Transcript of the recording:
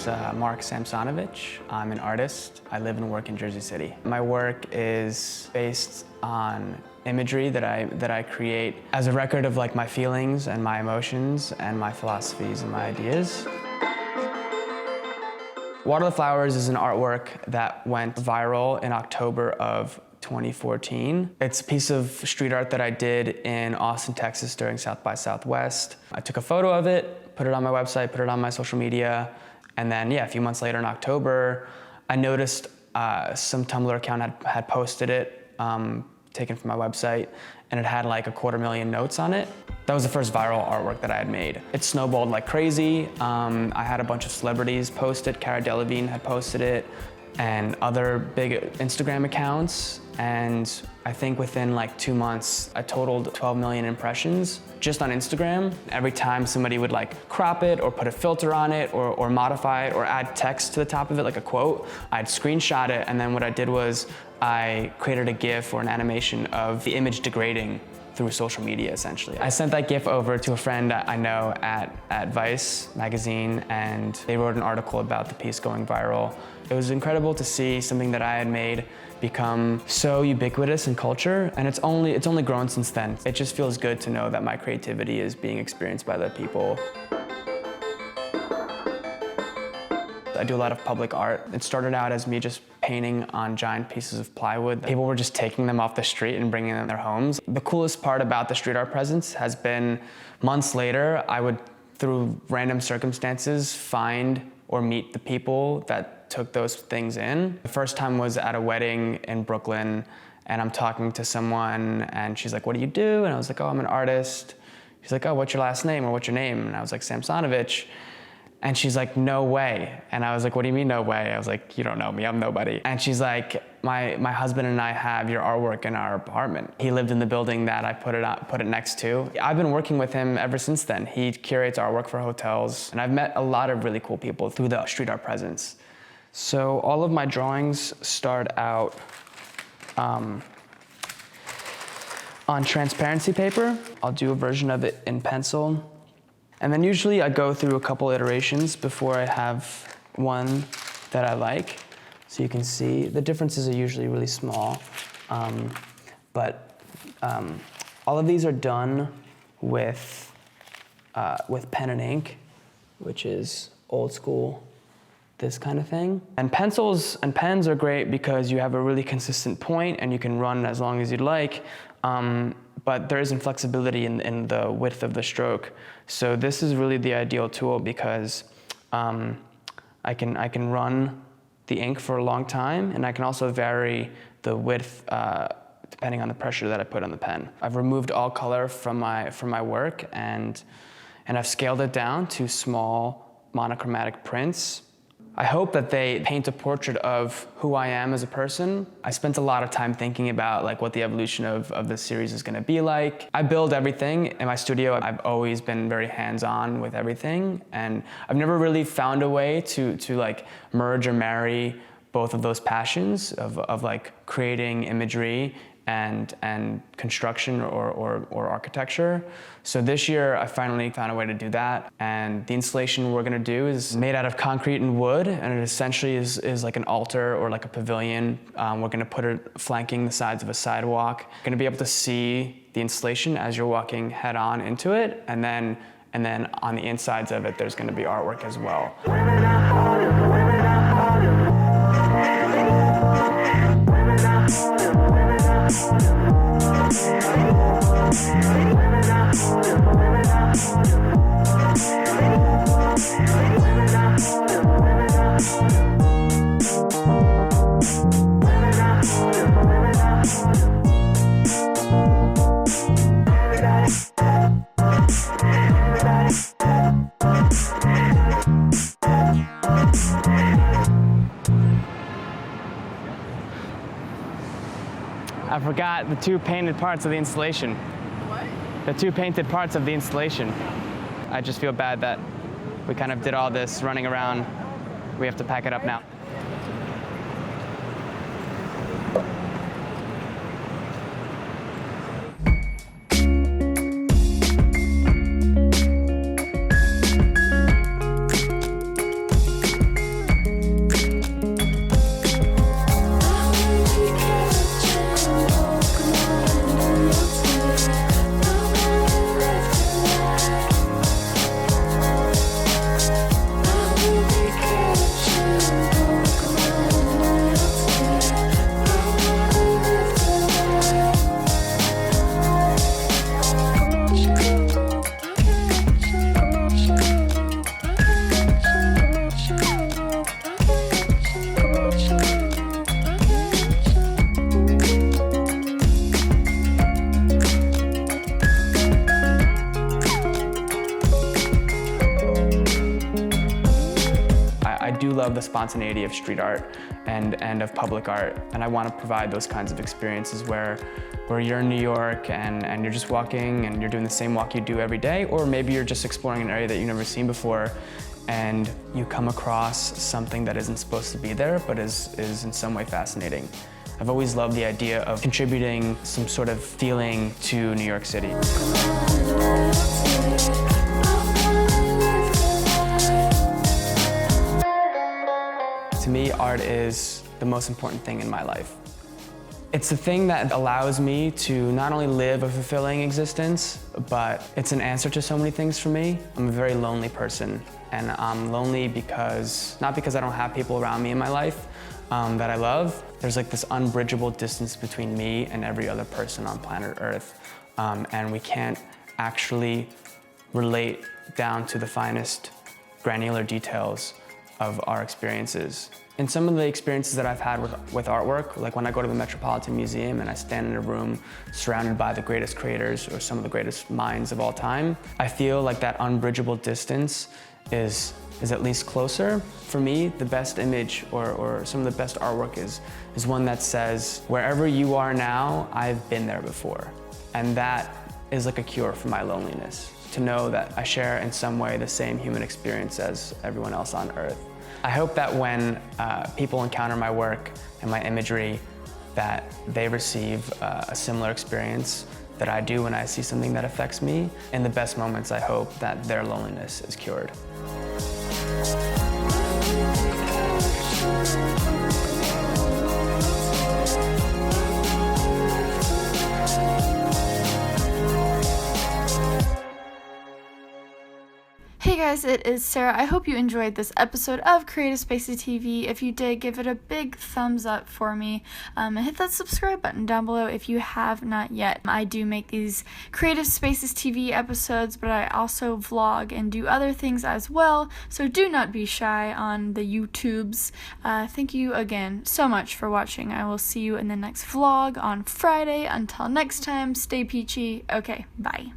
is Mark SAMSONOVICH. I'm an artist. I live and work in Jersey City. My work is based on imagery that I create as a record of like my feelings and my emotions and my philosophies and my ideas. Water the Flowers is an artwork that went viral in October of 2014. It's a piece of street art that I did in Austin, Texas during South by Southwest. I took a photo of it, put it on my website, put it on my social media, and then a few months later in October, I noticed some Tumblr account had posted it, taken from my website, and it had like 250,000 notes on it. That was the first viral artwork that I had made. It snowballed like crazy. I had a bunch of celebrities post it. Cara Delevingne had posted it, and other big Instagram accounts. And I think within like 2 months, I totaled 12 million impressions just on Instagram. Every time somebody would like crop it or put a filter on it or modify it or add text to the top of it, like a quote, I'd screenshot it, and then what I did was I created a GIF or an animation of the image degrading through social media, essentially. I sent that GIF over to a friend I know at Vice magazine, and they wrote an article about the piece going viral. It was incredible to see something that I had made become so ubiquitous in culture, and it's only grown since then. It just feels good to know that my creativity is being experienced by other people. I do a lot of public art. It started out as me just painting on giant pieces of plywood. People were just taking them off the street and bringing them to their homes. The coolest part about the street art presence has been months later, I would, through random circumstances, find or meet the people that took those things in. The first time was at a wedding in Brooklyn, and I'm talking to someone, and she's like, "What do you do?" And I was like, "Oh, I'm an artist." She's like, "Oh, what's your last name or what's your name?" And I was like, "SAMSONOVICH." And she's like, "No way." And I was like, "What do you mean no way?" I was like, "You don't know me, I'm nobody." And she's like, my husband and I have your artwork in our apartment. He lived in the building that I put it next to. I've been working with him ever since then. He curates artwork for hotels, and I've met a lot of really cool people through the street art presence. So all of my drawings start out on transparency paper. I'll do a version of it in pencil. And then usually I go through a couple iterations before I have one that I like. So you can see the differences are usually really small. But all of these are done with pen and ink, which is old school, this kind of thing. And pencils and pens are great because you have a really consistent point and you can run as long as you'd like. But there isn't flexibility in the width of the stroke. So this is really the ideal tool because I can run the ink for a long time, and I can also vary the width depending on the pressure that I put on the pen. I've removed all color from my work, and I've scaled it down to small monochromatic prints. I hope that they paint a portrait of who I am as a person. I spent a lot of time thinking about like what the evolution of this series is gonna be like. I build everything in my studio. I've always been very hands-on with everything, and I've never really found a way to like merge or marry both of those passions of like creating imagery and construction or architecture. So this year I finally found a way to do that, and the installation we're gonna do is made out of concrete and wood, and it essentially is like an altar or like a pavilion. We're gonna put it flanking the sides of a sidewalk. You're gonna be able to see the installation as you're walking head on into it, and then on the insides of it there's gonna be artwork as well. I forgot the two painted parts of the installation. What? The two painted parts of the installation. I just feel bad that we kind of did all this running around. We have to pack it up now. love the spontaneity of street art and of public art. And I want to provide those kinds of experiences where you're in New York and you're just walking and you're doing the same walk you do every day, or maybe you're just exploring an area that you've never seen before and you come across something that isn't supposed to be there but is in some way fascinating. I've always loved the idea of contributing some sort of feeling to New York City. To me, art is the most important thing in my life. It's the thing that allows me to not only live a fulfilling existence, but it's an answer to so many things for me. I'm a very lonely person, and I'm lonely not because I don't have people around me in my life that I love. There's like this unbridgeable distance between me and every other person on planet Earth, and we can't actually relate down to the finest granular details of our experiences. And some of the experiences that I've had with artwork, like when I go to the Metropolitan Museum and I stand in a room surrounded by the greatest creators or some of the greatest minds of all time, I feel like that unbridgeable distance is at least closer. For me, the best image or some of the best artwork is one that says, wherever you are now, I've been there before. And that is like a cure for my loneliness, to know that I share in some way the same human experience as everyone else on Earth. I hope that when people encounter my work and my imagery, that they receive a similar experience that I do when I see something that affects me. In the best moments, I hope that their loneliness is cured. Hey guys, it is Sarah. I hope you enjoyed this episode of Creative Spaces TV. If you did, give it a big thumbs up for me, and hit that subscribe button down below if you have not yet. I do make these Creative Spaces TV episodes, but I also vlog and do other things as well, so do not be shy on the YouTubes. Thank you again so much for watching. I will see you in the next vlog on Friday. Until next time, stay peachy. Okay, bye.